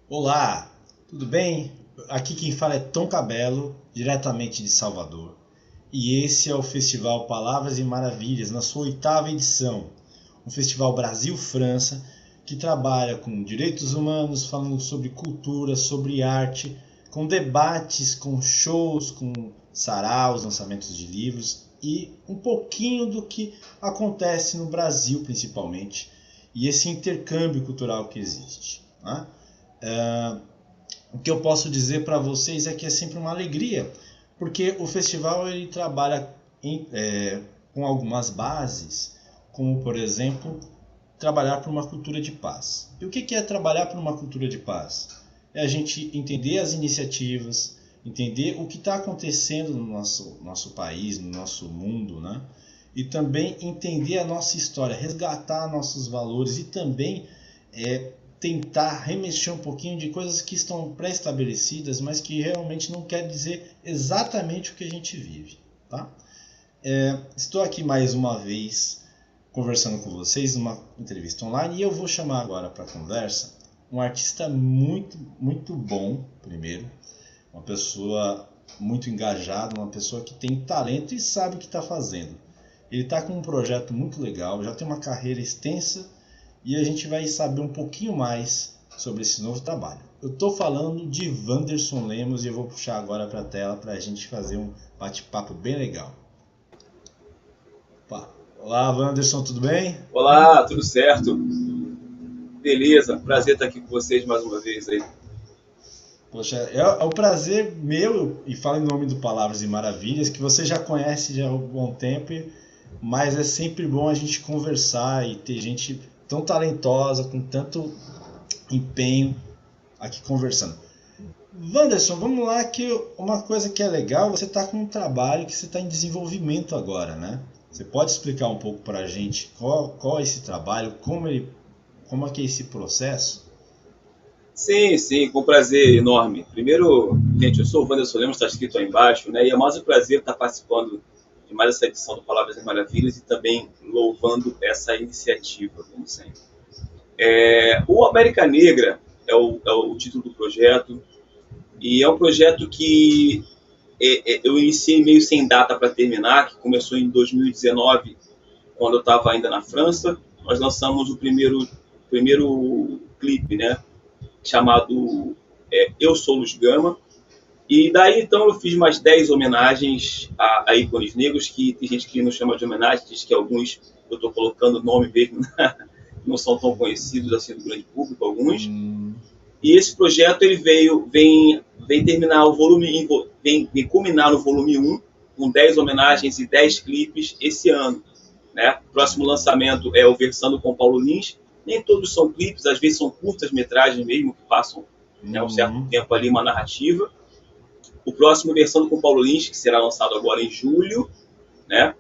Olá, tudo bem? Aqui quem fala é Tom Cabello, diretamente de Salvador. E esse é o Festival Palavras e Maravilhas, na sua 8ª edição. Um festival Brasil-França que trabalha com direitos humanos, falando sobre cultura, sobre arte, com debates, com shows, com saraus, lançamentos de livros e um pouquinho do que acontece no Brasil principalmente e esse intercâmbio cultural que existe, né? O que eu posso dizer para vocês é que é sempre uma alegria, porque o festival ele trabalha com algumas bases, como por exemplo, trabalhar por uma cultura de paz. E o que é trabalhar por uma cultura de paz? É a gente entender as iniciativas, entender o que está acontecendo no nosso país, no nosso mundo, né? E também entender a nossa história, resgatar nossos valores e também tentar remexer um pouquinho de coisas que estão pré-estabelecidas, mas que realmente não quer dizer exatamente o que a gente vive. Tá? Estou aqui mais uma vez conversando com vocês numa entrevista online e eu vou chamar agora para a conversa um artista muito, muito bom, primeiro, uma pessoa muito engajada, uma pessoa que tem talento e sabe o que está fazendo. Ele está com um projeto muito legal, já tem uma carreira extensa e a gente vai saber um pouquinho mais sobre esse novo trabalho. Eu estou falando de Wanderson Lemos e eu vou puxar agora para a tela para a gente fazer um bate-papo bem legal. Opa. Olá, Wanderson, tudo bem? Olá, tudo certo? Beleza, prazer estar aqui com vocês mais uma vez aí. Poxa, é um prazer meu, e falo em nome do Palavras e Maravilhas, que você já conhece já há um bom tempo, mas é sempre bom a gente conversar e ter gente tão talentosa, com tanto empenho aqui conversando. Wanderson, vamos lá que uma coisa que é legal, você está com um trabalho que você está em desenvolvimento agora, né? Você pode explicar um pouco para a gente qual é esse trabalho, como é que é esse processo? Sim, sim, com prazer enorme. Primeiro, gente, eu sou o Wanderson Lemos, está escrito aí embaixo, né? E é mais um prazer estar participando de mais essa edição do Palavras e Maravilhas e também louvando essa iniciativa, como sempre. O América Negra é o título do projeto, e é um projeto que eu iniciei meio sem data para terminar, que começou em 2019, quando eu estava ainda na França. Nós lançamos o primeiro clipe, né, chamado Eu Sou Luz Gama. E daí então eu fiz mais 10 homenagens a ícones negros, que tem gente que não chama de homenagem, diz que alguns eu estou colocando nome mesmo, não são tão conhecidos assim do grande público, alguns. Hum, E esse projeto ele vem terminar o volume, vem culminar no volume 1, com 10 homenagens e 10 clipes esse ano. Né? O próximo lançamento é o Versando com Paulo Lins. Nem todos são clipes, às vezes são curtas-metragens mesmo, que passam, né, um certo hum, tempo ali, uma narrativa. O próximo Versando com Paulo Lins, que será lançado agora em julho. Né?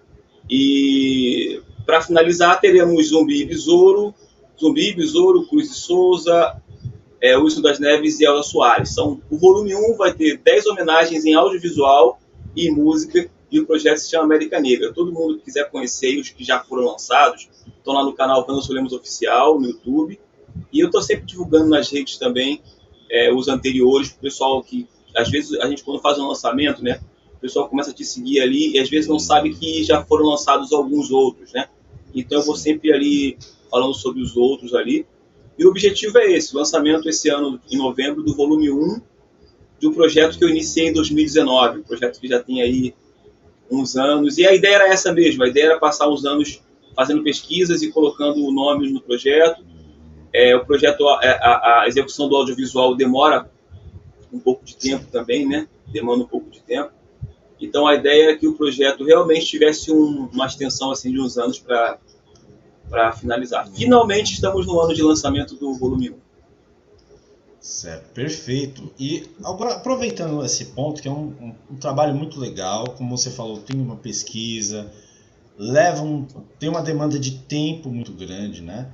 E para finalizar, teremos Zumbi, Besouro, Cruz de Souza, Wilson das Neves e Elza Soares. O volume 1 vai ter 10 homenagens em audiovisual e música, e o projeto se chama América Negra. Todo mundo que quiser conhecer, os que já foram lançados, estão lá no canal Wanderson Lemos Oficial, no YouTube. E eu estou sempre divulgando nas redes também os anteriores, para o pessoal que, às vezes, a gente quando faz um lançamento, né, o pessoal começa a te seguir ali e às vezes não sabe que já foram lançados alguns outros, né? Então eu vou sim. sempre ali falando sobre os outros ali. E o objetivo é esse, o lançamento esse ano, em novembro, do volume 1 de um projeto que eu iniciei em 2019, um projeto que já tem aí uns anos. E a ideia era essa mesmo, a ideia era passar uns anos fazendo pesquisas e colocando nomes no projeto. O projeto, a execução do audiovisual demora um pouco de tempo Sim. também, né? Demanda um pouco de tempo. Então a ideia é que o projeto realmente tivesse uma extensão assim de uns anos para finalizar. Finalmente estamos no ano de lançamento do volume 1. Certo, perfeito. E agora, aproveitando esse ponto, que é um trabalho muito legal, como você falou, tem uma pesquisa, tem uma demanda de tempo muito grande, né?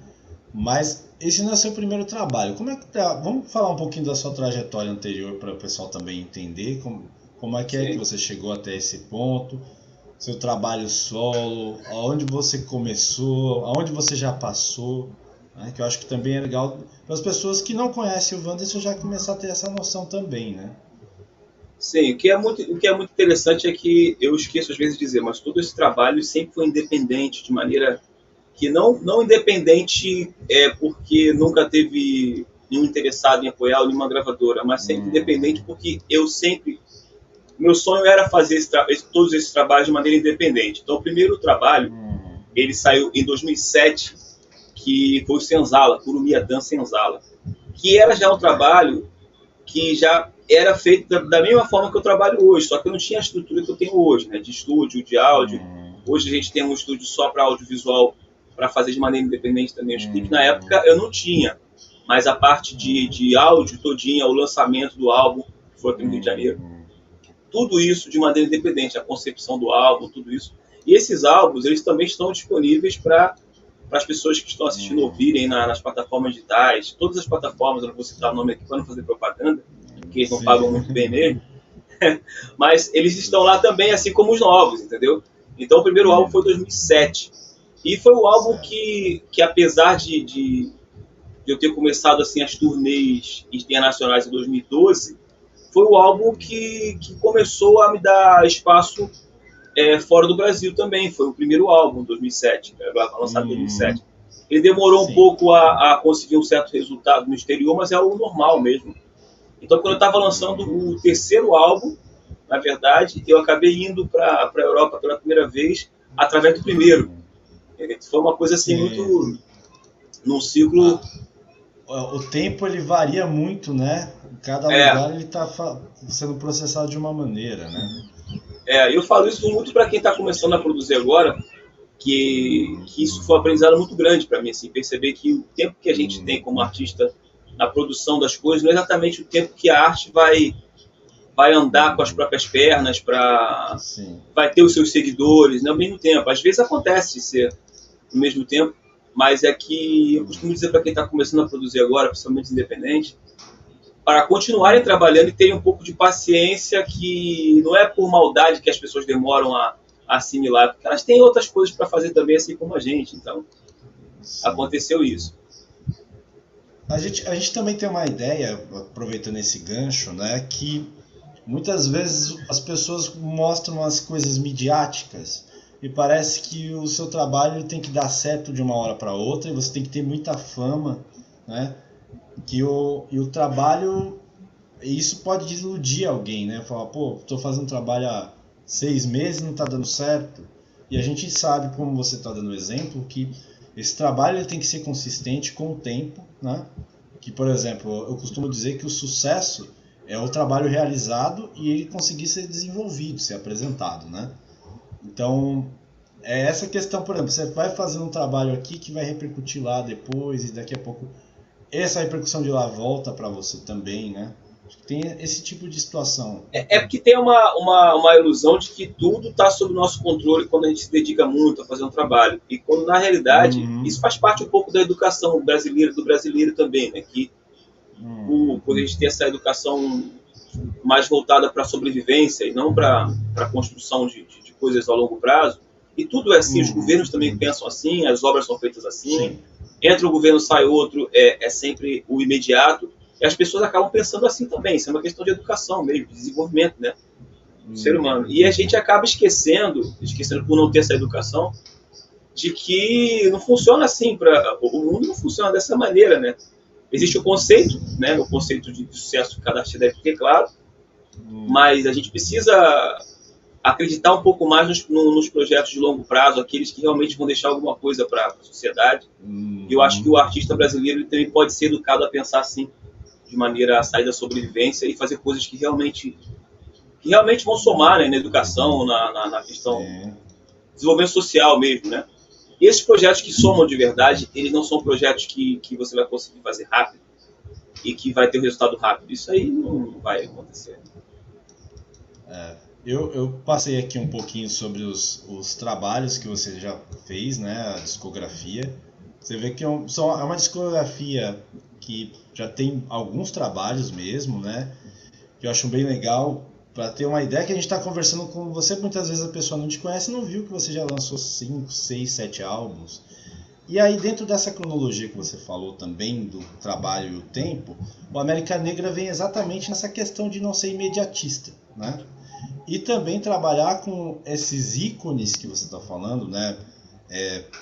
Mas esse não é seu primeiro trabalho. Como é que tá? Vamos falar um pouquinho da sua trajetória anterior para o pessoal também entender como é que Sim. você chegou até esse ponto, seu trabalho solo, aonde você começou, aonde você já passou. né? Que eu acho que também é legal para as pessoas que não conhecem o Wanderson já começar a ter essa noção também, né? Sim, o que é muito interessante é que eu esqueço às vezes de dizer, mas todo esse trabalho sempre foi independente, de maneira que não independente porque nunca teve nenhum interessado em apoiar nenhuma gravadora, mas sempre independente porque eu sempre meu sonho era fazer todos esses trabalhos de maneira independente. Então, o primeiro trabalho, ele saiu em 2007, que foi o Senzala, Kurumiyadan Senzala, que era já um trabalho que já era feito da mesma forma que eu trabalho hoje, só que eu não tinha a estrutura que eu tenho hoje, né, de estúdio, de áudio. Hoje a gente tem um estúdio só para audiovisual, para fazer de maneira independente também os clipes. Na época eu não tinha, mas a parte de áudio todinha, o lançamento do álbum, que foi aqui no Rio de Janeiro, tudo isso de maneira independente, a concepção do álbum, tudo isso. E esses álbuns, eles também estão disponíveis para as pessoas que estão assistindo ouvirem nas plataformas digitais, todas as plataformas, eu não vou citar o nome aqui para não fazer propaganda, porque eles não pagam muito bem mesmo, mas eles estão lá também, assim como os novos, entendeu? Então o primeiro álbum foi em 2007, e foi o álbum que apesar de eu ter começado assim as turnês internacionais em 2012, foi o álbum que começou a me dar espaço fora do Brasil também. Foi o primeiro álbum, 2007, lançado em 2007. Ele demorou um pouco a conseguir um certo resultado no exterior, mas é o normal mesmo. Então, quando eu estava lançando o terceiro álbum, na verdade, eu acabei indo para a Europa pela primeira vez através do primeiro. Foi uma coisa assim muito num ciclo. O tempo ele varia muito, né? Cada lugar ele está sendo processado de uma maneira, né? Eu falo isso muito para quem está começando a produzir agora, que isso foi um aprendizado muito grande para mim, assim, perceber que o tempo que a gente tem como artista na produção das coisas não é exatamente o tempo que a arte vai andar com as próprias pernas, vai ter os seus seguidores, não é ao mesmo tempo. Às vezes acontece de ser no mesmo tempo, mas é que eu costumo dizer para quem está começando a produzir agora, principalmente independente, para continuarem trabalhando e terem um pouco de paciência, que não é por maldade que as pessoas demoram a assimilar, porque elas têm outras coisas para fazer também, assim como a gente. Então, aconteceu isso. A gente também tem uma ideia, aproveitando esse gancho, né, que muitas vezes as pessoas mostram as coisas midiáticas e parece que o seu trabalho tem que dar certo de uma hora para outra e você tem que ter muita fama, né? E o trabalho, isso pode desiludir alguém, né? Falar, pô, estou fazendo trabalho há 6 meses e não está dando certo. E a gente sabe, como você está dando exemplo, que esse trabalho ele tem que ser consistente com o tempo, né? Que, por exemplo, eu costumo dizer que o sucesso é o trabalho realizado e ele conseguir ser desenvolvido, ser apresentado, né? Então, é essa questão, por exemplo, você vai fazer um trabalho aqui que vai repercutir lá depois e daqui a pouco essa repercussão de lá volta para você também, né? Tem esse tipo de situação. Porque tem uma ilusão de que tudo está sob nosso controle quando a gente se dedica muito a fazer um trabalho. E quando, na realidade, isso faz parte um pouco da educação brasileira, do brasileiro também, né? Que por a gente ter essa educação mais voltada para a sobrevivência e não para a construção de coisas a longo prazo. E tudo é assim, os governos também pensam assim, as obras são feitas assim. Sim. Entra o governo, sai outro, é sempre o imediato. E as pessoas acabam pensando assim também. Isso é uma questão de educação mesmo, de desenvolvimento, né, do ser humano. E a gente acaba esquecendo por não ter essa educação, de que não funciona assim. O mundo não funciona dessa maneira, né? Existe o conceito, né, o conceito de sucesso que cada artista deve ter, claro, mas a gente precisa acreditar um pouco mais nos projetos de longo prazo, aqueles que realmente vão deixar alguma coisa para a sociedade. E eu acho que o artista brasileiro ele também pode ser educado a pensar assim, de maneira a sair da sobrevivência e fazer coisas que realmente vão somar, né, na educação, na questão desenvolvimento social mesmo, né? E esses projetos que somam de verdade, eles não são projetos que você vai conseguir fazer rápido e que vai ter um resultado rápido. Isso aí não vai acontecer. Eu passei aqui um pouquinho sobre os trabalhos que você já fez, né, a discografia. Você vê que é uma discografia que já tem alguns trabalhos mesmo, né, que eu acho bem legal. Para ter uma ideia, que a gente está conversando com você, muitas vezes a pessoa não te conhece e não viu que você já lançou 5, 6, 7 álbuns. E aí, dentro dessa cronologia que você falou também, do trabalho e o tempo, o América Negra vem exatamente nessa questão de não ser imediatista, né? E também trabalhar com esses ícones que você está falando, né?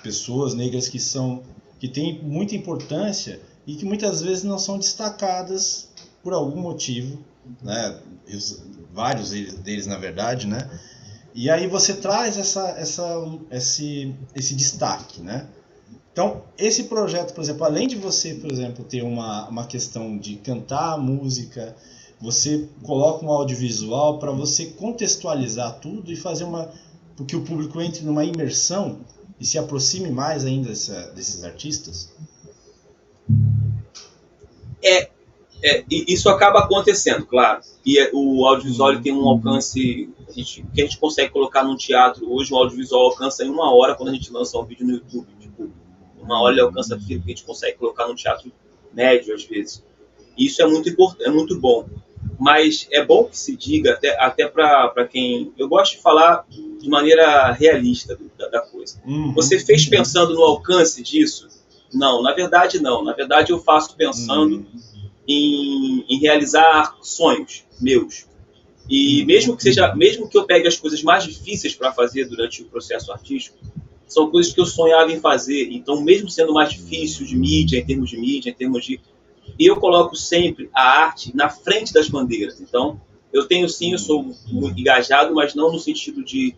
Pessoas negras que têm muita importância e que muitas vezes não são destacadas por algum motivo, né? Vários deles, na verdade, né? E aí você traz esse destaque, né? Então, esse projeto, por exemplo, além de você, por exemplo, ter uma questão de cantar a música, você coloca um audiovisual para você contextualizar tudo e fazer porque o público entre numa imersão e se aproxime mais ainda desses artistas? Isso acaba acontecendo, claro. E o audiovisual tem um alcance que a gente consegue colocar num teatro. Hoje o audiovisual alcança em 1 hora quando a gente lança um vídeo no YouTube. Tipo, 1 hora ele alcança aquilo que a gente consegue colocar num teatro médio, às vezes. E isso é muito importante, é muito bom. Mas é bom que se diga, até para quem... Eu gosto de falar de maneira realista da coisa. Você fez pensando no alcance disso? Não, na verdade não. Na verdade eu faço pensando em realizar sonhos meus. E mesmo que eu pegue as coisas mais difíceis para fazer durante o processo artístico, são coisas que eu sonhava em fazer. Então, mesmo sendo mais difícil em termos de... E eu coloco sempre a arte na frente das bandeiras. Então, eu sou muito engajado, mas não no sentido de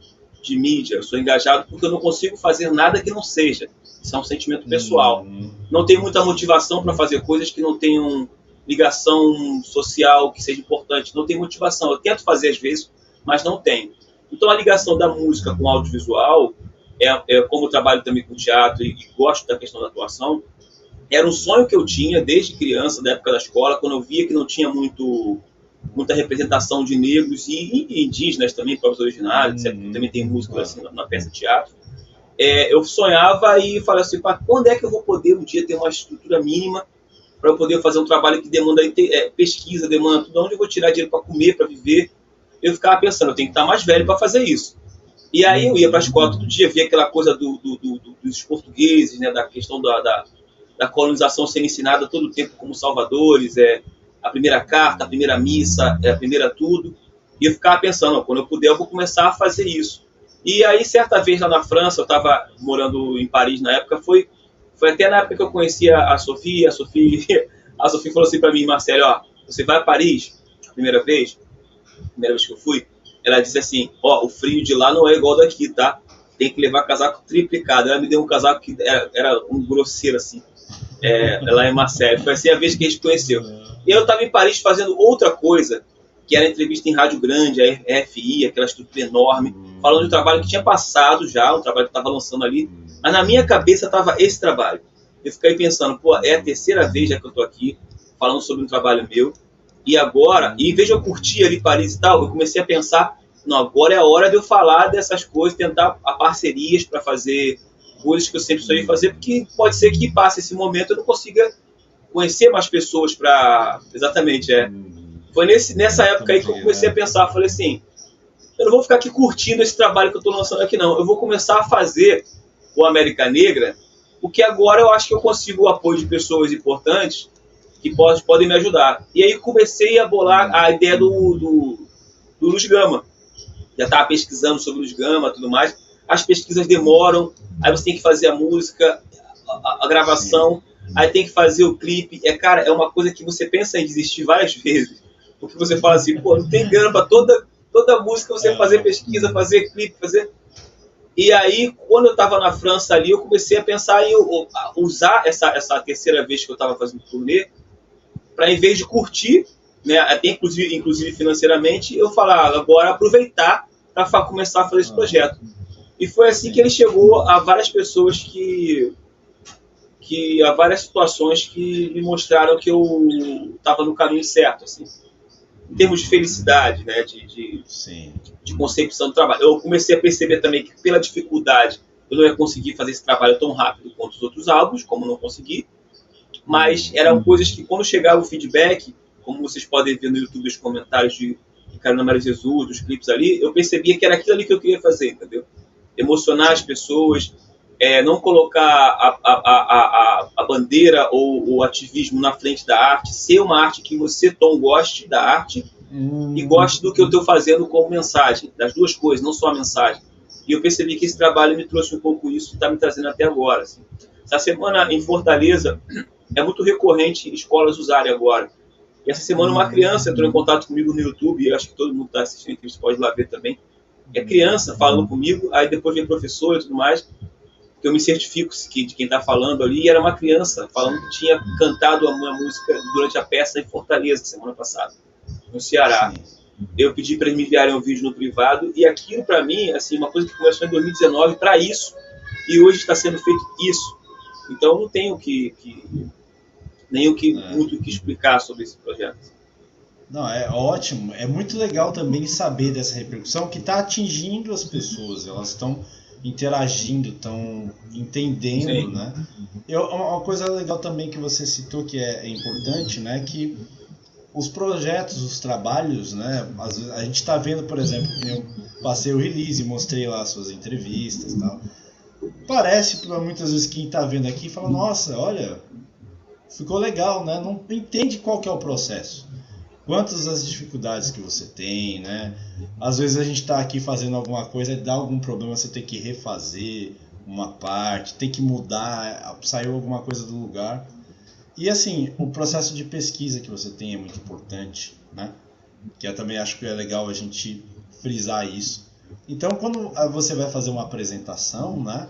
mídia. Eu sou engajado porque eu não consigo fazer nada que não seja. Isso é um sentimento pessoal. Não tenho muita motivação para fazer coisas que não tenham ligação social que seja importante. Não tenho motivação. Eu tento fazer às vezes, mas não tenho. Então, a ligação da música com o audiovisual, como eu trabalho também com teatro e gosto da questão da atuação, era um sonho que eu tinha desde criança, da época da escola, quando eu via que não tinha muita representação de negros e indígenas também, povos originários, etc. Também tem música assim, na peça de teatro. Eu sonhava e falava assim, quando é que eu vou poder um dia ter uma estrutura mínima para eu poder fazer um trabalho que demanda pesquisa, demanda tudo, onde eu vou tirar dinheiro para comer, para viver? Eu ficava pensando, eu tenho que estar mais velho para fazer isso. E aí eu ia para a escola todo dia, via aquela coisa dos portugueses, né, da questão da colonização sendo ensinada todo o tempo como salvadores, a primeira carta, a primeira missa, a primeira tudo. E eu ficava pensando, quando eu puder eu vou começar a fazer isso. E aí, certa vez lá na França, eu estava morando em Paris na época, foi até na época que eu conhecia a Sophie. A Sophie falou assim para mim, Marcelo, você vai a Paris a primeira vez que eu fui, ela disse assim, o frio de lá não é igual daqui, tá? Tem que levar casaco triplicado. Ela me deu um casaco que era um grosseiro assim, lá em Marseille. Foi assim a vez que a gente conheceu. E eu estava em Paris fazendo outra coisa, que era entrevista em rádio grande, a RFI, aquela estrutura enorme, falando de um trabalho que tinha passado já, um trabalho que estava lançando ali, mas na minha cabeça estava esse trabalho. Eu fiquei pensando, é a terceira vez já que eu estou aqui, falando sobre um trabalho meu, e agora, em vez de eu curtir ali Paris e tal, eu comecei a pensar, não, agora é a hora de eu falar dessas coisas, tentar parcerias para fazer coisas que eu sempre sonhei fazer, porque pode ser que passe esse momento eu não consiga conhecer mais pessoas para... Exatamente, Foi nessa época aí que eu comecei a pensar, falei assim, eu não vou ficar aqui curtindo esse trabalho que eu estou lançando aqui não, eu vou começar a fazer o América Negra, porque agora eu acho que eu consigo o apoio de pessoas importantes que podem me ajudar. E aí comecei a bolar a ideia do Luiz Gama. Já estava pesquisando sobre o Luiz Gama e tudo mais. As pesquisas demoram, aí você tem que fazer a música, a gravação, aí tem que fazer o clipe. Cara, é uma coisa que você pensa em desistir várias vezes. Porque você fala assim, não tem grana para toda música você fazer pesquisa, fazer clipe, fazer... E aí, quando eu estava na França ali, eu comecei a pensar em usar essa terceira vez que eu estava fazendo turnê, para em vez de curtir, né, até inclusive financeiramente, eu falar, agora aproveitar para começar a fazer esse projeto. E foi assim que ele chegou a várias pessoas a várias situações que me mostraram que eu estava no caminho certo, assim. Em termos de felicidade, né, de concepção do trabalho. Eu comecei a perceber também que pela dificuldade eu não ia conseguir fazer esse trabalho tão rápido quanto os outros álbuns, como não consegui, mas eram coisas que quando chegava o feedback, como vocês podem ver no YouTube os comentários de Carolina Maria Jesus, dos clipes ali, eu percebia que era aquilo ali que eu queria fazer, entendeu? Emocionar as pessoas, não colocar a bandeira ou o ativismo na frente da arte, ser uma arte que você, Tom, goste da arte e goste do que eu estou fazendo como mensagem, das duas coisas, não só a mensagem. E eu percebi que esse trabalho me trouxe um pouco isso e está me trazendo até agora. Assim. Essa semana em Fortaleza é muito recorrente escolas usarem agora. E essa semana uma criança entrou em contato comigo no YouTube, e acho que todo mundo está assistindo aqui, você pode ir lá ver também. É criança falando comigo, aí depois vem professor e tudo mais, que eu me certifico de quem está falando ali, e era uma criança falando que tinha cantado a música durante a peça em Fortaleza, semana passada, no Ceará. Eu pedi para eles me enviarem um vídeo no privado, e aquilo para mim, assim, uma coisa que começou em 2019 para isso, e hoje está sendo feito isso. Então não tenho muito o que explicar sobre esse projeto. Não, é ótimo, é muito legal também saber dessa repercussão que está atingindo as pessoas, elas estão interagindo, estão entendendo, sim, né? Uma coisa legal também que você citou que é importante, né, que os projetos, os trabalhos, né, a gente está vendo, por exemplo, eu passei o release, mostrei lá as suas entrevistas e tal, parece para muitas vezes quem está vendo aqui fala, nossa, olha, ficou legal, né, não entende qual que é o processo. Quantas as dificuldades que você tem, né? Às vezes a gente está aqui fazendo alguma coisa e dá algum problema, você tem que refazer uma parte, tem que mudar, saiu alguma coisa do lugar. E assim, o processo de pesquisa que você tem é muito importante, né? Que eu também acho que é legal a gente frisar isso. Então, quando você vai fazer uma apresentação, né?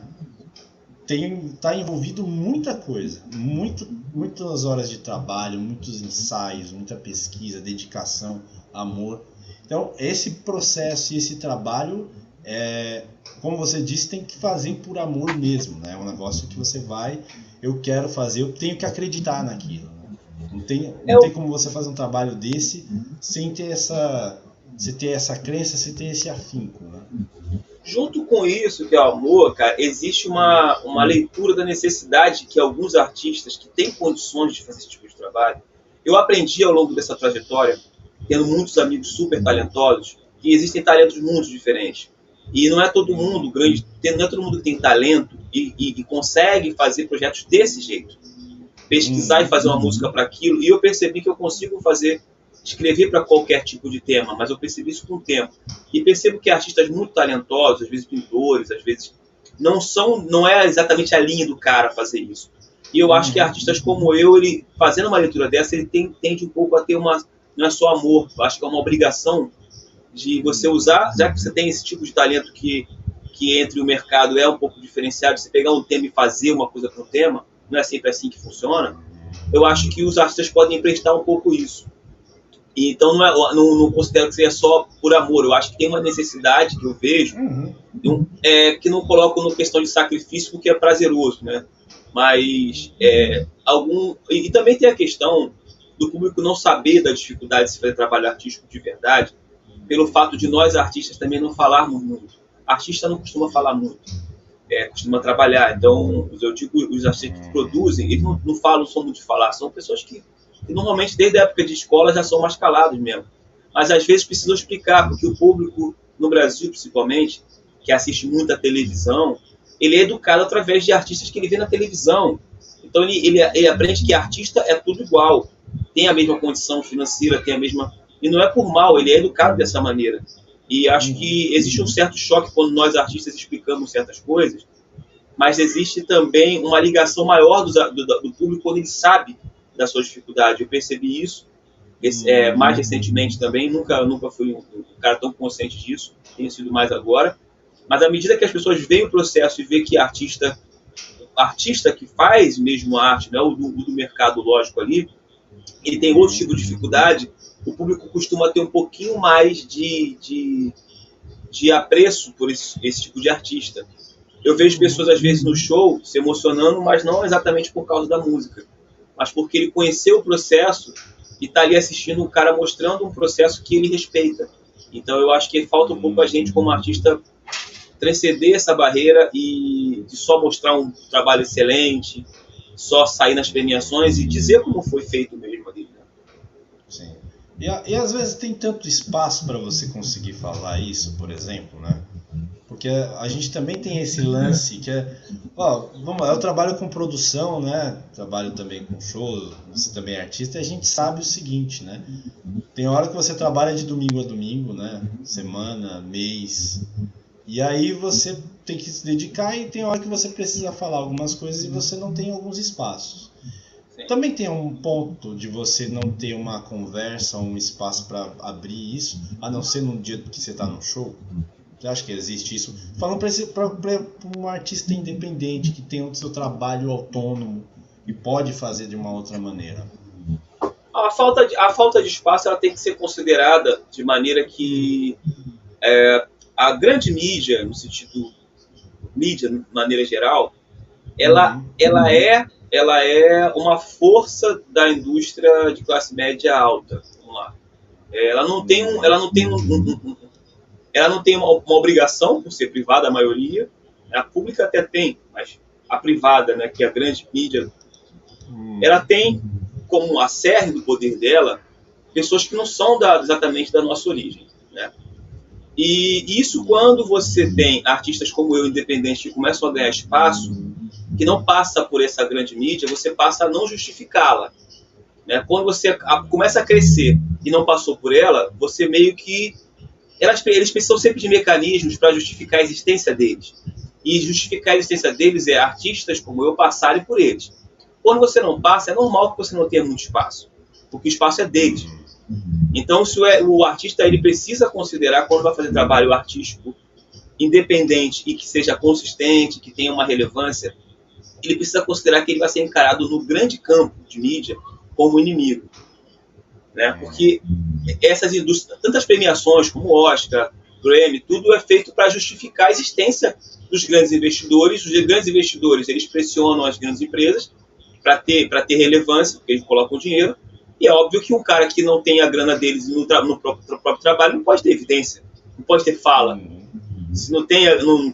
Tá envolvido muita coisa, muitas horas de trabalho, muitos ensaios, muita pesquisa, dedicação, amor. Então, esse processo e esse trabalho, como você disse, tem que fazer por amor mesmo, né? É um negócio que você eu quero fazer, eu tenho que acreditar naquilo. Né? Não tem como você fazer um trabalho desse sem ter você ter essa crença, você ter esse afinco, né? Junto com isso, que é o amor, cara, existe uma leitura da necessidade que alguns artistas que têm condições de fazer esse tipo de trabalho, eu aprendi ao longo dessa trajetória, tendo muitos amigos super talentosos, que existem talentos muito diferentes. E não é todo mundo grande, não é todo mundo que tem talento e consegue fazer projetos desse jeito. Pesquisar e fazer uma música para aquilo, e eu percebi que eu consigo escrever para qualquer tipo de tema, mas eu percebi isso com o tempo. E percebo que artistas muito talentosos, às vezes pintores, às vezes não é exatamente a linha do cara fazer isso. E eu acho que artistas como eu, ele fazendo uma leitura dessa, ele tende um pouco a ter não é só amor, eu acho que é uma obrigação de você usar, já que você tem esse tipo de talento que entre o mercado é um pouco diferenciado, você pegar um tema e fazer uma coisa com o tema, não é sempre assim que funciona. Eu acho que os artistas podem emprestar um pouco isso. Então não considero que seja só por amor, eu acho que tem uma necessidade que eu vejo, que não coloco no questão de sacrifício porque é prazeroso, né? Mas e também tem a questão do público não saber da dificuldade de se fazer trabalho artístico de verdade, pelo fato de nós artistas também não falarmos muito. Artista não costuma falar muito, costuma trabalhar. Então, eu digo, os artistas que produzem, eles não falam só muito de falar, são pessoas que normalmente desde a época de escola já são mais calados mesmo. Mas às vezes precisam explicar, porque o público, no Brasil principalmente, que assiste muita televisão, ele é educado através de artistas que ele vê na televisão. Então ele aprende que artista é tudo igual, tem a mesma condição financeira, tem a mesma... E não é por mal, ele é educado dessa maneira. E acho que existe um certo choque quando nós artistas explicamos certas coisas, mas existe também uma ligação maior do público quando ele sabe da sua dificuldade. Eu percebi isso mais recentemente também, nunca fui um cara tão consciente disso, tenho sido mais agora, mas à medida que as pessoas veem o processo e veem que artista que faz mesmo a arte, né, o do mercado lógico ali, ele tem outro tipo de dificuldade, o público costuma ter um pouquinho mais de apreço por esse tipo de artista. Eu vejo pessoas às vezes no show se emocionando, mas não exatamente por causa da música, mas porque ele conheceu o processo e está ali assistindo um cara mostrando um processo que ele respeita. Então eu acho que falta um pouco a gente como artista transcender essa barreira e de só mostrar um trabalho excelente, só sair nas premiações e dizer como foi feito mesmo ali. Né? Sim. E às vezes tem tanto espaço para você conseguir falar isso, por exemplo, né? Porque a gente também tem esse lance que Ó, vamos lá, eu trabalho com produção, né? Trabalho também com show, você também é artista, e a gente sabe o seguinte, né? Tem hora que você trabalha de domingo a domingo, né? Semana, mês. E aí você tem que se dedicar e tem hora que você precisa falar algumas coisas e você não tem alguns espaços. Sim. Também tem um ponto de você não ter uma conversa, um espaço para abrir isso, a não ser no dia que você está no show. Você acha que existe isso? Falando para um artista independente que tem o seu trabalho autônomo e pode fazer de uma outra maneira. A falta de espaço ela tem que ser considerada de maneira que a grande mídia, no sentido mídia, de maneira geral, ela é uma força da indústria de classe média alta. Vamos lá. Ela não tem uma obrigação por ser privada, a maioria. A pública até tem, mas a privada, né, que é a grande mídia, ela tem como a cerne do poder dela pessoas que não são exatamente da nossa origem, né? E isso, quando você tem artistas como eu, independentes, que começam a ganhar espaço, que não passa por essa grande mídia, você passa a não justificá-la, né? Quando você começa a crescer e não passou por ela, você meio que... Eles precisam sempre de mecanismos para justificar a existência deles. E justificar a existência deles é artistas como eu passarem por eles. Quando você não passa, é normal que você não tenha muito espaço, porque o espaço é deles. Então, se o artista ele precisa considerar, quando vai fazer trabalho artístico independente e que seja consistente, que tenha uma relevância, ele precisa considerar que ele vai ser encarado no grande campo de mídia como inimigo, né? Porque essas indústrias, tantas premiações como Oscar, Grammy, tudo é feito para justificar a existência dos grandes investidores. Os grandes investidores eles pressionam as grandes empresas para ter relevância, porque eles colocam dinheiro. E é óbvio que um cara que não tem a grana deles no próprio trabalho não pode ter evidência, não pode ter fala. Se não tem,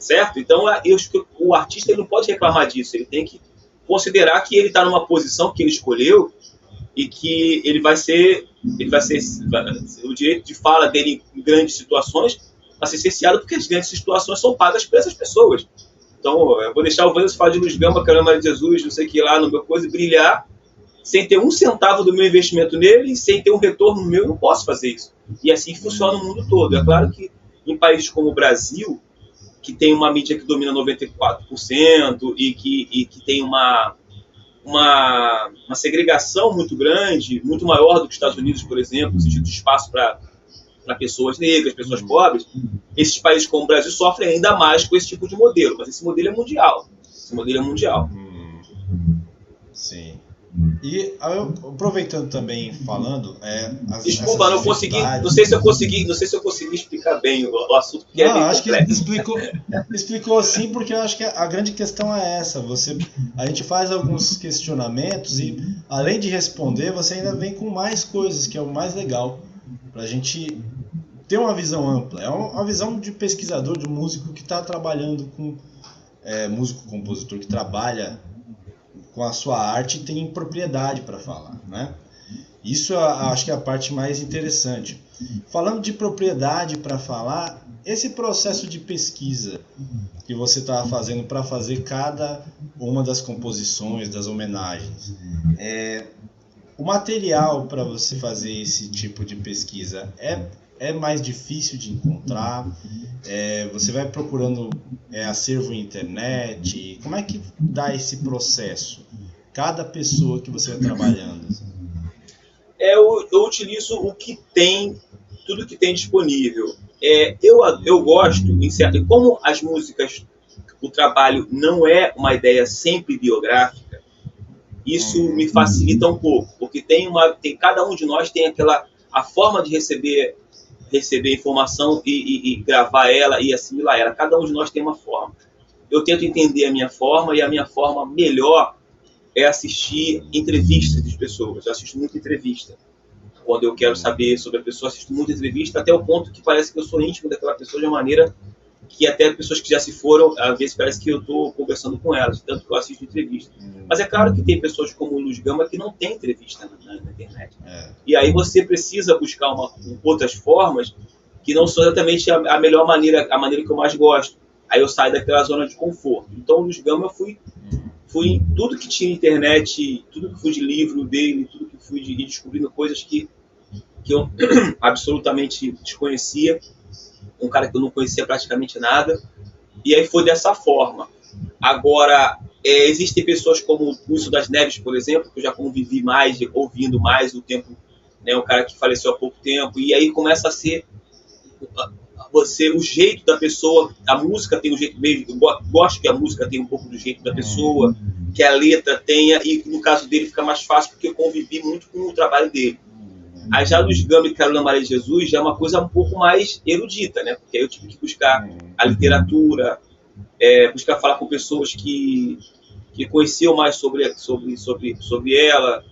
certo? Então, eu acho que o artista ele não pode reclamar disso. Ele tem que considerar que ele está numa posição que ele escolheu e que ele vai ser o direito de fala dele em grandes situações vai ser cerceado, porque as grandes situações são pagas por essas pessoas. Então, eu vou deixar o Wanderson falar de Luiz Gama, Caramba de Jesus, não sei o que lá, no meu coisa, e brilhar, sem ter um centavo do meu investimento nele, sem ter um retorno meu, eu não posso fazer isso. E assim que funciona no mundo todo. É claro que em países como o Brasil, que tem uma mídia que domina 94% e que tem uma segregação muito grande, muito maior do que os Estados Unidos, por exemplo, no sentido de espaço para pessoas negras, pessoas pobres, esses países como o Brasil sofrem ainda mais com esse tipo de modelo, mas esse modelo é mundial. Sim. E aproveitando também falando, desculpa, não consegui, não sei se eu consegui explicar bem o assunto, porque não, acho que explicou sim, porque eu acho que a grande questão é essa. A gente faz alguns questionamentos e além de responder, você ainda vem com mais coisas, que é o mais legal, para a gente ter uma visão ampla. É uma visão de pesquisador, de músico que está trabalhando com músico, compositor que trabalha com a sua arte e tem propriedade para falar, né? Isso eu acho que é a parte mais interessante. Falando de propriedade para falar, esse processo de pesquisa que você estava fazendo para fazer cada uma das composições, das homenagens, o material para você fazer esse tipo de pesquisa é mais difícil de encontrar? Você vai procurando acervo na internet? Como é que dá esse processo? Cada pessoa que você vai trabalhando. Eu utilizo tudo que tem disponível. Eu gosto, como as músicas, o trabalho não é uma ideia sempre biográfica, isso me facilita um pouco, porque cada um de nós tem a forma de receber informação e gravar ela e assimilar ela. Cada um de nós tem uma forma. Eu tento entender a minha forma, e a minha forma melhor é assistir entrevistas de pessoas. Eu assisto muita entrevista. Quando eu quero saber sobre a pessoa, assisto muita entrevista, até o ponto que parece que eu sou íntimo daquela pessoa de uma maneira que até pessoas que já se foram, às vezes parece que eu estou conversando com elas, tanto que eu assisto entrevista. Mas é claro que tem pessoas como o Luiz Gama que não tem entrevista na internet. E aí você precisa buscar outras formas que não são exatamente a melhor maneira, a maneira que eu mais gosto. Aí eu saí daquela zona de conforto. Então, o Luiz Gama, eu fui em tudo que tinha internet, tudo que fui de livro dele, tudo que fui de ir descobrindo coisas que eu absolutamente desconhecia, um cara que eu não conhecia praticamente nada, e aí foi dessa forma. Agora, existem pessoas como o Wilson das Neves, por exemplo, que eu já convivi mais, ouvindo mais o tempo, né, um cara que faleceu há pouco tempo, e aí começa a ser o jeito da pessoa, a música tem um jeito meio, eu gosto que a música tenha um pouco do jeito da pessoa, que a letra tenha, e no caso dele fica mais fácil porque eu convivi muito com o trabalho dele. Aí já Luiz Gama e Carolina Maria de Jesus já é uma coisa um pouco mais erudita, né? Porque aí eu tive que buscar a literatura, buscar falar com pessoas que conheciam mais sobre ela,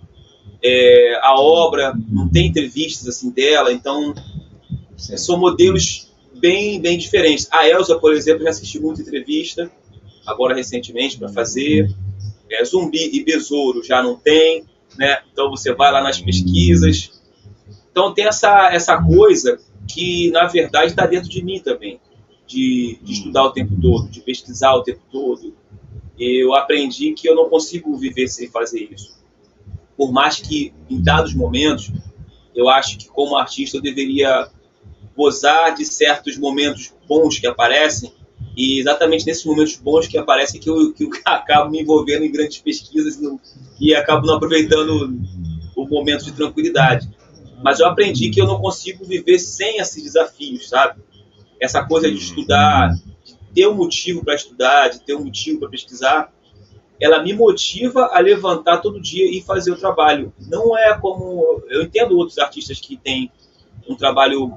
a obra, não tem entrevistas assim dela, então são modelos bem diferentes. A Elza, por exemplo, já assisti muita entrevista, agora recentemente, para fazer. Zumbi e Besouro já não tem, né? Então você vai lá nas pesquisas. Então tem essa coisa que, na verdade, está dentro de mim também, de estudar o tempo todo, de pesquisar o tempo todo. Eu aprendi que eu não consigo viver sem fazer isso. Por mais que, em dados momentos, eu acho que, como artista, eu deveria gozar de certos momentos bons que aparecem, e exatamente nesses momentos bons que aparecem que eu acabo me envolvendo em grandes pesquisas e acabo não aproveitando o momento de tranquilidade. Mas eu aprendi que eu não consigo viver sem esses desafios, sabe? Essa coisa de estudar, de ter um motivo para estudar, de ter um motivo para pesquisar, ela me motiva a levantar todo dia e fazer o trabalho. Não é como... Eu entendo outros artistas que têm um trabalho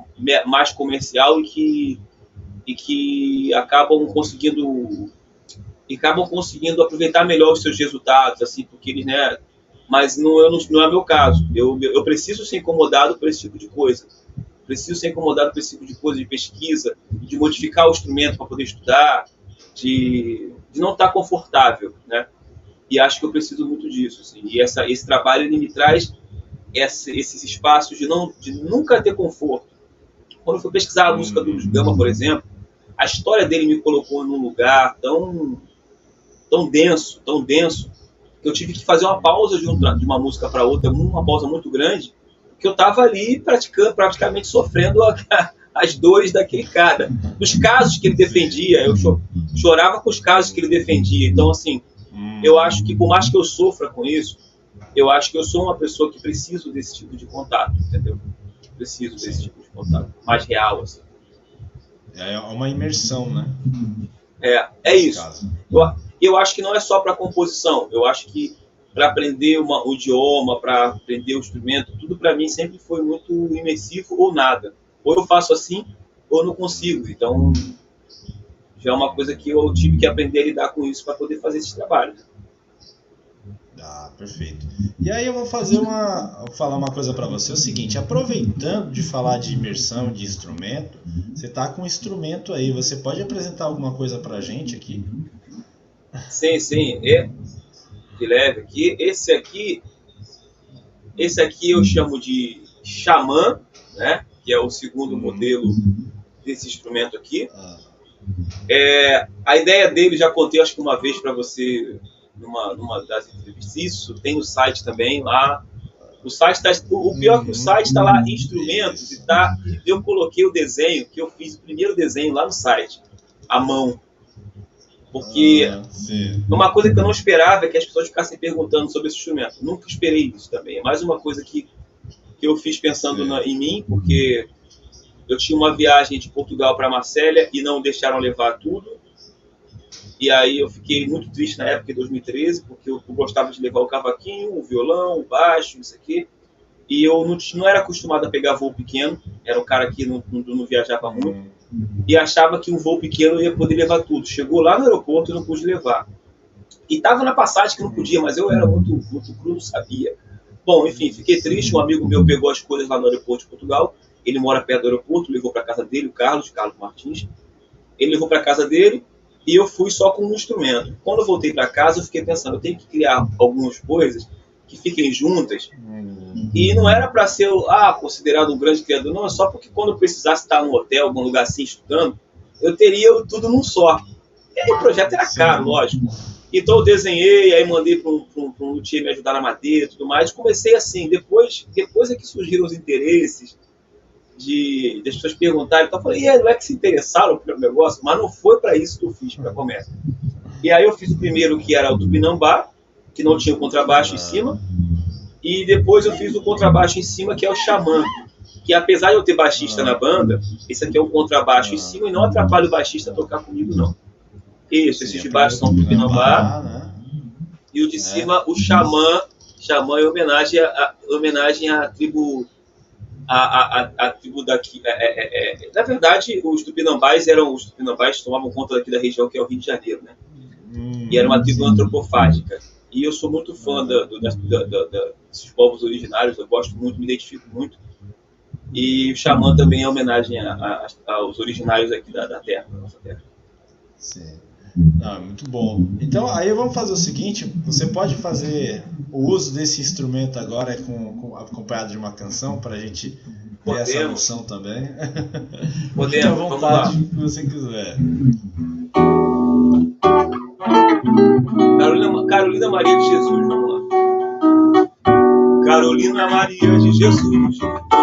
mais comercial e que acabam conseguindo aproveitar melhor os seus resultados, assim, porque eles, né? Mas não é meu caso. Eu preciso ser incomodado por esse tipo de coisa. Preciso ser incomodado por esse tipo de coisa, de pesquisa, de modificar o instrumento para poder estudar, de não estar confortável, né? E acho que eu preciso muito disso, assim. E esse trabalho, ele me traz esses espaços de nunca ter conforto. Quando eu fui pesquisar a música do Luiz Gama, por exemplo, a história dele me colocou num lugar tão denso, que eu tive que fazer uma pausa de uma música para outra, uma pausa muito grande, que eu estava ali praticamente sofrendo as dores daquele cara. Dos casos que ele defendia, eu chorava com os casos que ele defendia. Então, assim, eu acho que, por mais que eu sofra com isso, eu acho que eu sou uma pessoa que preciso desse tipo de contato, entendeu? Preciso desse tipo de contato, mais real, assim. É uma imersão, né? É isso. Eu acho que não é só para composição. Eu acho que para aprender o idioma, para aprender o instrumento, tudo para mim sempre foi muito imersivo ou nada. Ou eu faço assim, ou não consigo. Então, já é uma coisa que eu tive que aprender a lidar com isso para poder fazer esse trabalho. Perfeito. E aí eu vou falar uma coisa para você. É o seguinte, aproveitando de falar de imersão de instrumento, você tá com um instrumento aí, você pode apresentar alguma coisa pra gente aqui? Sim. De leve aqui. Esse aqui eu chamo de xamã, né? Que é o segundo modelo desse instrumento aqui. A ideia dele, já contei acho que uma vez para você numa das entrevistas. Isso tem no site também lá. O site o pior é que o site está lá, instrumentos, e eu coloquei o desenho, que eu fiz o primeiro desenho lá no site, à mão. Porque uma coisa que eu não esperava é que as pessoas ficassem perguntando sobre esse instrumento. Nunca esperei isso também. É mais uma coisa que eu fiz pensando em mim, porque eu tinha uma viagem de Portugal para Marselha e não deixaram levar tudo. E aí eu fiquei muito triste na época, em 2013, porque eu gostava de levar o cavaquinho, o violão, o baixo, isso aqui. E eu não era acostumado a pegar voo pequeno, era um cara que não viajava muito, e achava que um voo pequeno ia poder levar tudo. Chegou lá no aeroporto e não pude levar. E estava na passagem que não podia, mas eu era muito cru, não sabia. Bom, enfim, fiquei triste, um amigo meu pegou as coisas lá no aeroporto de Portugal, ele mora perto do aeroporto, levou para casa dele, o Carlos Martins, ele levou para casa dele, e eu fui só com um instrumento. Quando eu voltei para casa, eu fiquei pensando, eu tenho que criar algumas coisas que fiquem juntas. E não era para ser considerado um grande criador, não, é só porque quando eu precisasse estar num hotel, algum lugar assim, estudando, eu teria tudo num só. E aí o projeto era caro, lógico. Então eu desenhei, aí mandei para um luthier me ajudar na madeira e tudo mais. Comecei assim, depois é que surgiram os interesses das pessoas perguntarem. Então eu falei, não é que se interessaram pelo negócio, mas não foi para isso que eu fiz, para começar. E aí eu fiz o primeiro, que era o Tupinambá, que não tinha o contrabaixo em cima. E depois eu fiz o contrabaixo em cima, que é o Xamã. Que apesar de eu ter baixista na banda, esse aqui é um contrabaixo em cima e não atrapalha o baixista a tocar comigo, não. Isso, esses de baixo são o Tupinambá, né? E o de cima, o Xamã. Xamã é homenagem à tribo. A tribo daqui. Na verdade, os Tupinambás tomavam conta daqui da região, que é o Rio de Janeiro, né? E era uma tribo antropofágica. E eu sou muito fã desses povos originários, eu gosto muito, me identifico muito. E o Xamã também é homenagem aos originários aqui da terra, da nossa terra. Sim. Muito bom. Então, aí vamos fazer o seguinte: você pode fazer o uso desse instrumento agora acompanhado de uma canção, para a gente ter essa noção também. Fique à vontade, que você quiser. Carolina Maria de Jesus, vamos lá. Carolina Maria de Jesus, não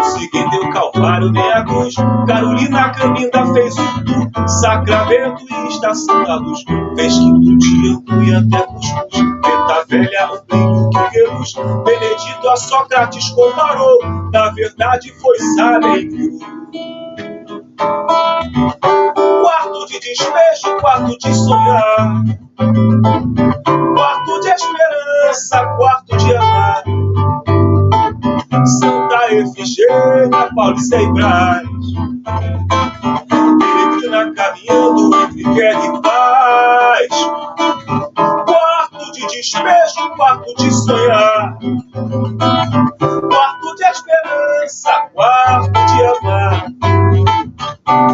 seguindo o Calvário nem a cruz. Carolina Caminda fez tudo, sacramento e estação da luz. Fez quinto dia e até cuscuz. Preta velha, um brilho que reluz. Benedito a Sócrates comparou, na verdade foi Sara e criou. Quarto de despejo, quarto de sonhar, quarto de esperança, quarto de amar. Santa Efigênia, Paulista e Brás, peregrina caminhando entre guerra e paz. Quarto de despejo, quarto de sonhar, quarto de esperança, quarto de amar.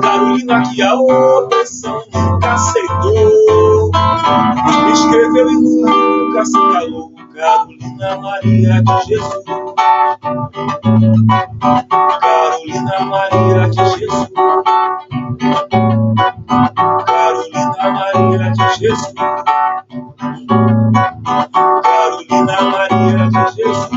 Carolina que a opressão nunca aceitou, escreveu e nunca se calou. Carolina Maria de Jesus, Carolina Maria de Jesus, Carolina Maria de Jesus, Carolina Maria de Jesus.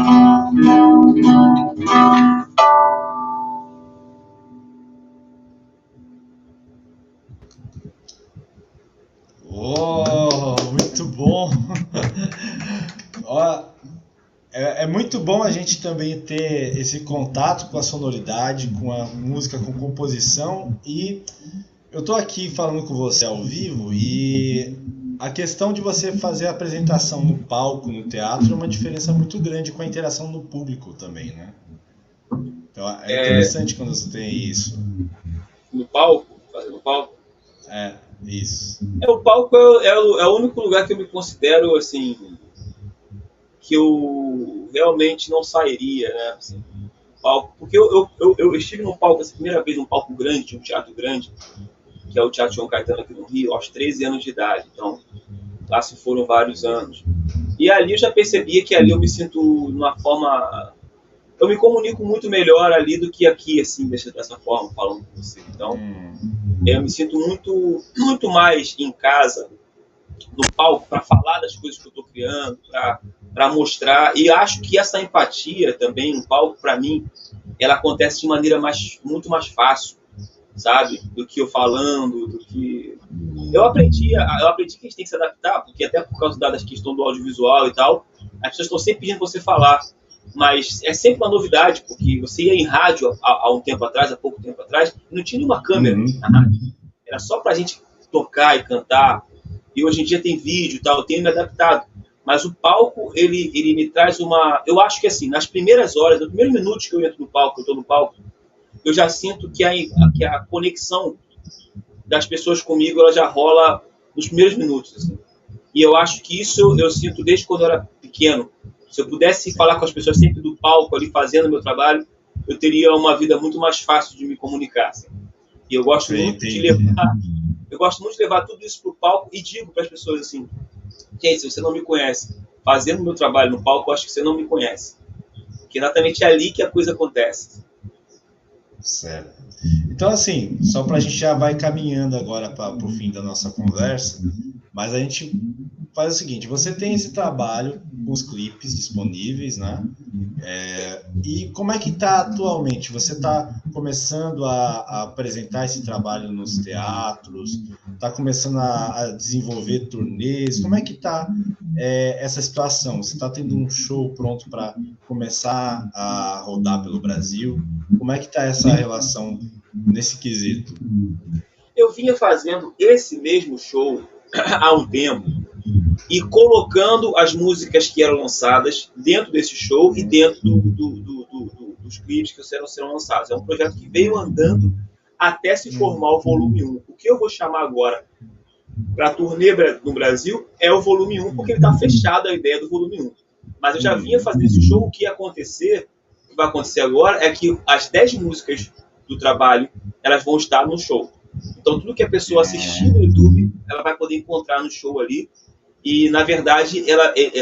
Muito bom! É muito bom a gente também ter esse contato com a sonoridade, com a música, com composição. E eu estou aqui falando com você ao vivo, e a questão de você fazer a apresentação no palco, no teatro, é uma diferença muito grande com a interação do público também, né? Então é interessante quando você tem isso. No palco? Fazer no palco? Isso. O palco é o único lugar que eu me considero, assim, que eu realmente não sairia, né? Assim, palco. Porque eu estive num palco, essa primeira vez, num palco grande, um teatro grande, que é o Teatro João Caetano aqui no Rio, aos 13 anos de idade. Então, lá se foram vários anos. E ali eu já percebia que ali eu me sinto numa forma... Eu me comunico muito melhor ali do que aqui, assim, dessa forma, falando com você. Então, eu me sinto muito, muito mais em casa, no palco, para falar das coisas que eu estou criando, para mostrar. E acho que essa empatia também, no palco, para mim, ela acontece de maneira muito mais fácil, sabe? Do que eu falando, do que... Eu aprendi que a gente tem que se adaptar, porque até por causa da questão do audiovisual e tal, as pessoas estão sempre pedindo você falar. Mas é sempre uma novidade, porque você ia em rádio há pouco tempo atrás, e não tinha nenhuma câmera na rádio. Era só pra gente tocar e cantar. E hoje em dia tem vídeo e tal, eu tenho me adaptado. Mas o palco, ele me traz uma... Eu acho que assim, nas primeiras horas, nos primeiros minutos que eu entro no palco, eu estou no palco, eu já sinto que a conexão das pessoas comigo, ela já rola nos primeiros minutos. Assim. E eu acho que isso eu sinto desde quando eu era pequeno. Se eu pudesse falar com as pessoas sempre do palco, ali fazendo meu trabalho, eu teria uma vida muito mais fácil de me comunicar. Assim. E eu gosto muito de levar tudo isso para o palco e digo para as pessoas assim, gente, se você não me conhece, fazendo meu trabalho no palco, eu acho que você não me conhece. Porque exatamente é ali que a coisa acontece. Certo. Então, assim, só para a gente já vai caminhando agora para o fim da nossa conversa, mas a gente faz o seguinte: você tem esse trabalho com os clipes disponíveis, né? E como é que está atualmente? Você está começando a apresentar esse trabalho nos teatros? Está começando a desenvolver turnês? Como é que está essa situação? Você está tendo um show pronto para começar a rodar pelo Brasil? Como é que está essa relação nesse quesito? Eu vinha fazendo esse mesmo show há um tempo e colocando as músicas que eram lançadas dentro desse show e dentro dos clipes que serão lançados. É um projeto que veio andando até se formar o volume 1. O que eu vou chamar agora para a turnê no Brasil é o volume 1, porque ele está fechado a ideia do volume 1. Mas eu já vinha fazendo esse show. O que vai acontecer agora é que as 10 músicas do trabalho, elas vão estar no show. Então, tudo que a pessoa assistir no YouTube, ela vai poder encontrar no show ali. E, na verdade,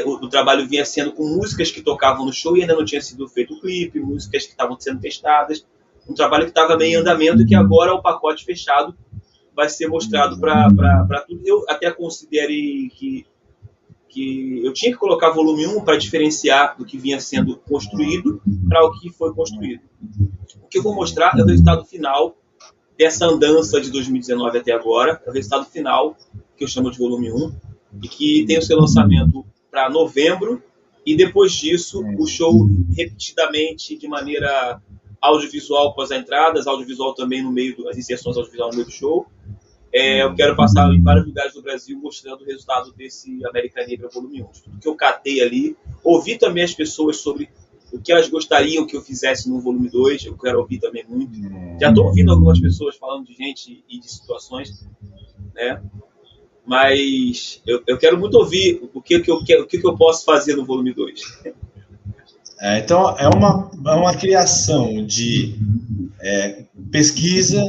o trabalho vinha sendo com músicas que tocavam no show e ainda não tinha sido feito o clipe, músicas que estavam sendo testadas. Um trabalho que estava meio em andamento e que agora o pacote fechado vai ser mostrado para tudo. Eu até considerei que eu tinha que colocar volume 1 para diferenciar do que vinha sendo construído para o que foi construído. O que eu vou mostrar é o resultado final dessa andança de 2019 até agora, é o resultado final, que eu chamo de volume 1, e que tem o seu lançamento para novembro, e depois disso o show repetidamente de maneira audiovisual após as entradas, audiovisual também no meio, as inserções audiovisual no meio do show. Eu quero passar em vários lugares do Brasil mostrando o resultado desse América Negra volume 1. Tudo que eu catei ali, ouvi também as pessoas sobre o que elas gostariam que eu fizesse no volume 2, eu quero ouvir também muito. Já estou ouvindo algumas pessoas falando de gente e de situações, né? Mas eu quero muito ouvir o que eu posso fazer no volume 2. Então, é uma criação de pesquisa,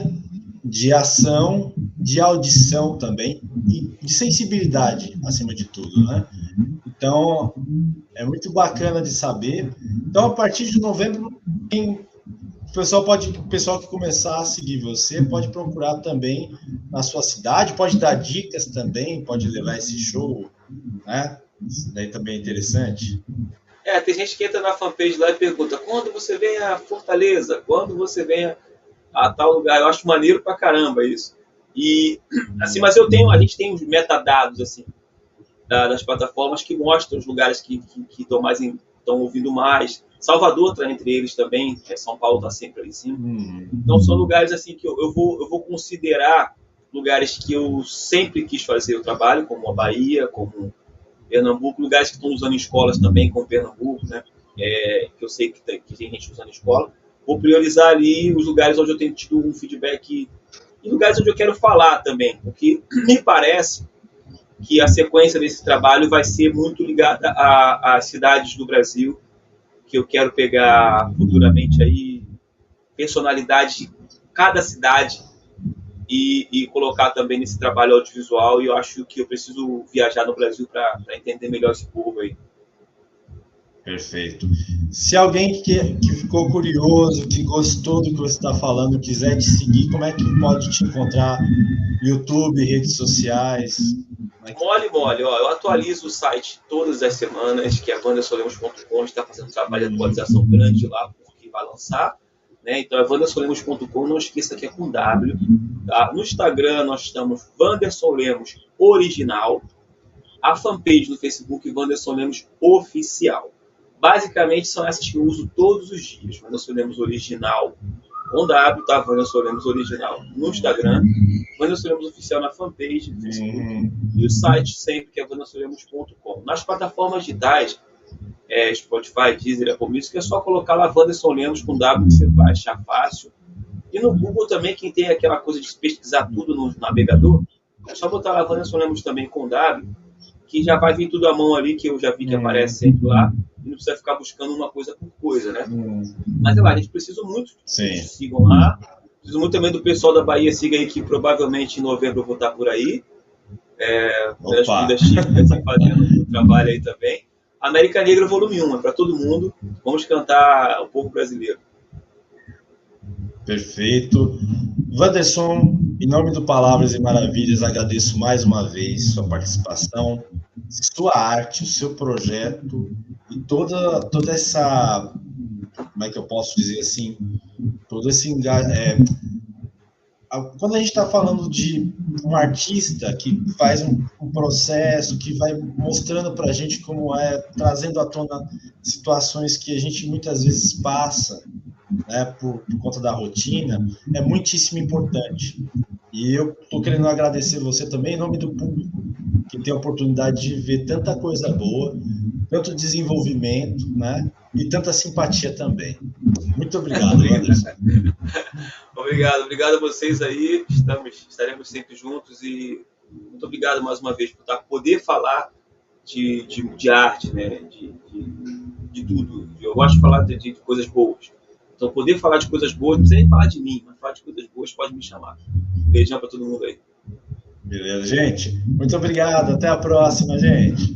de ação, de audição também, e de sensibilidade, acima de tudo, né? Então, é muito bacana de saber. Então, a partir de novembro, o pessoal que começar a seguir você pode procurar também na sua cidade, pode dar dicas também, pode levar esse show, né? Isso daí também é interessante. Tem gente que entra na fanpage lá e pergunta: quando você vem a Fortaleza? Quando você vem a tal lugar? Eu acho maneiro pra caramba isso. E, assim, mas a gente tem os metadados, assim, das plataformas que mostram os lugares que estão ouvindo mais. Salvador está entre eles também, São Paulo está sempre ali em cima. Então são lugares assim que eu vou considerar lugares que eu sempre quis fazer o trabalho, como a Bahia, como Pernambuco, lugares que estão usando em escolas também, como Pernambuco, né? Que eu sei que tem gente usando em escola. Vou priorizar ali os lugares onde eu tenho tido um feedback e lugares onde eu quero falar também, porque me parece que a sequência desse trabalho vai ser muito ligada às cidades do Brasil, que eu quero pegar futuramente aí personalidades de cada cidade e colocar também nesse trabalho audiovisual, e eu acho que eu preciso viajar no Brasil para entender melhor esse povo aí. Perfeito. Se alguém que ficou curioso, que gostou do que você está falando, quiser te seguir, como é que pode te encontrar? YouTube, redes sociais? Mole. Eu atualizo o site todas as semanas, que é wandersolemos.com, está fazendo um trabalho de atualização grande lá, porque vai lançar. Né? Então é wandersolemos.com, não esqueça que é com W. Tá? No Instagram nós estamos Wanderson Lemos Original. A fanpage no Facebook, Wanderson Lemos Oficial. Basicamente são essas que eu uso todos os dias. Wanderson Lemos Original com W, tá? Wanderson Lemos Original no Instagram, Wanderson Lemos Oficial na fanpage no Facebook, e o site sempre que é wandersolemos.com. Nas plataformas digitais, Spotify, Deezer, Apple Music, é só colocar lá Wanderson Lemos com W, que você vai achar fácil. E no Google também, quem tem aquela coisa de pesquisar tudo no navegador, é só botar lá Wanderson Lemos também com W, que já vai vir tudo à mão ali, que eu já vi que aparece sempre lá, e não precisa ficar buscando uma coisa por coisa, né? Mas a gente precisa muito que vocês sigam lá. Preciso muito também do pessoal da Bahia, siga aí, que provavelmente em novembro eu vou estar por aí. As comidas típicas e fazendo o trabalho aí também. América Negra Volume 1, é para todo mundo. Vamos cantar o povo brasileiro. Perfeito. Wanderson, em nome do Palavras e Maravilhas, agradeço mais uma vez sua participação, sua arte, o seu projeto e toda essa, como é que eu posso dizer assim, todo esse quando a gente está falando de um artista que faz um processo, que vai mostrando para a gente como é, trazendo à tona situações que a gente muitas vezes passa, né, por conta da rotina, é muitíssimo importante. E eu estou querendo agradecer você também em nome do público, que tem a oportunidade de ver tanta coisa boa, tanto desenvolvimento, né, e tanta simpatia também. Muito obrigado, Anderson. Obrigado a vocês aí. Estaremos sempre juntos e muito obrigado mais uma vez por poder falar de arte, né? De tudo. Eu gosto de falar de coisas boas. Então, poder falar de coisas boas, não precisa nem falar de mim, mas falar de coisas boas, pode me chamar. Um beijão para todo mundo aí. Beleza, gente? Muito obrigado. Até a próxima, gente.